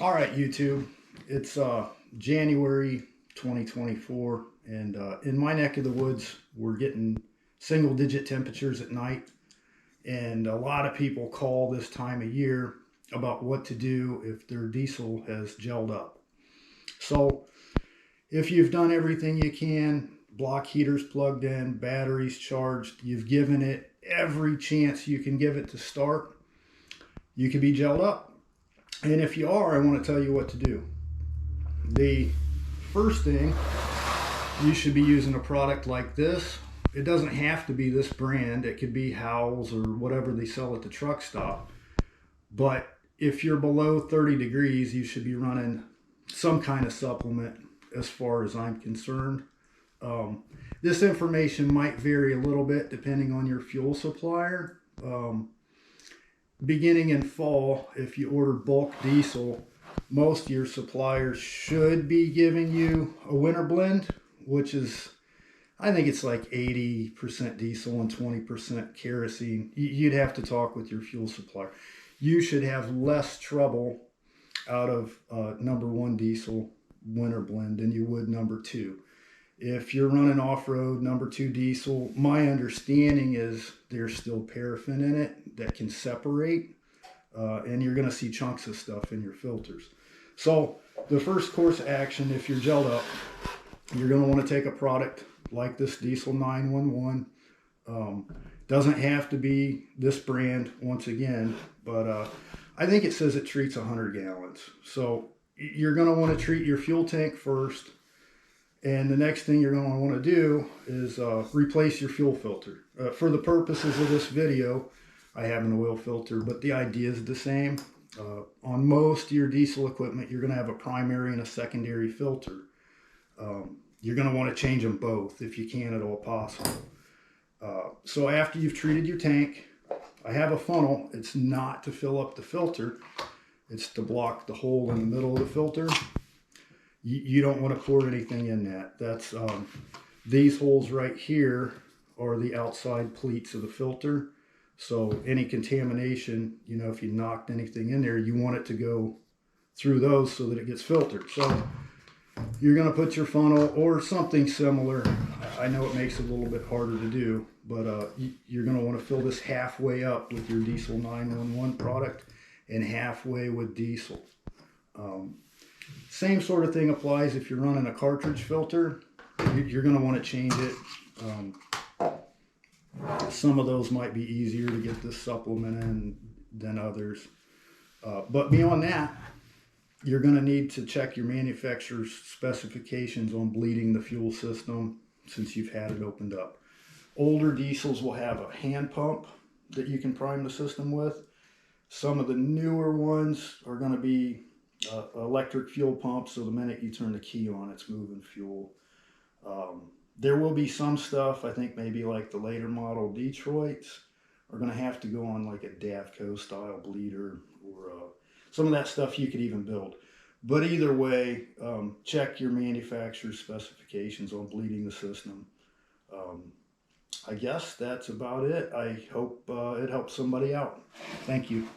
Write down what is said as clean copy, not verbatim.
All right, YouTube. It's January 2024, and in my neck of the woods, we're getting single-digit temperatures at night, and a lot of people call this time of year about what to do if their diesel has gelled up. So, if you've done everything you can, block heaters plugged in, batteries charged, you've given it every chance you can give it to start, you could be gelled up. And if you are, I want to tell you what to do. The first thing, you should be using a product like this. It doesn't have to be this brand. It could be Howell's or whatever they sell at the truck stop. But if you're below 30 degrees, you should be running some kind of supplement as far as I'm concerned. This information might vary a little bit depending on your fuel supplier. Beginning in fall, if you order bulk diesel, most of your suppliers should be giving you a winter blend, which is, I think it's like 80% diesel and 20% kerosene. You'd have to talk with your fuel supplier. You should have less trouble out of number one diesel winter blend than you would number two. If you're running off-road number two diesel, my understanding is there's still paraffin in it that can separate, and you're going to see chunks of stuff in your filters. So the first course of action, if you're gelled up, you're going to want to take a product like this Diesel 911. Doesn't have to be this brand, once again, but I think it says it treats 100 gallons. So you're going to want to treat your fuel tank first. And the next thing you're going to want to do is replace your fuel filter. For the purposes of this video, I have an oil filter, but the idea is the same. On most of your diesel equipment, you're going to have a primary and a secondary filter. You're going to want to change them both if you can at all possible. So after you've treated your tank, I have a funnel. It's not to fill up the filter. It's to block the hole in the middle of the filter. You don't want to pour anything in that. That's these holes right here are the outside pleats of the filter. So any contamination, you know, if you knocked anything in there, you want it to go through those so that it gets filtered. So you're going to put your funnel or something similar. I know it makes it a little bit harder to do, but you're going to want to fill this halfway up with your Diesel 911 product and halfway with diesel. Same sort of thing applies if you're running a cartridge filter. You're going to want to change it. Some of those might be easier to get this supplement in than others. But beyond that, you're going to need to check your manufacturer's specifications on bleeding the fuel system since you've had it opened up. Older diesels will have a hand pump that you can prime the system with. Some of the newer ones are going to be electric fuel pump, so the minute you turn the key on, it's moving fuel. There will be some stuff, I think maybe like the later model Detroits are going to have to go on like a Davco style bleeder, or some of that stuff you could even build. But either way, check your manufacturer's specifications on bleeding the system. I guess that's about it. I hope it helps somebody out. Thank you.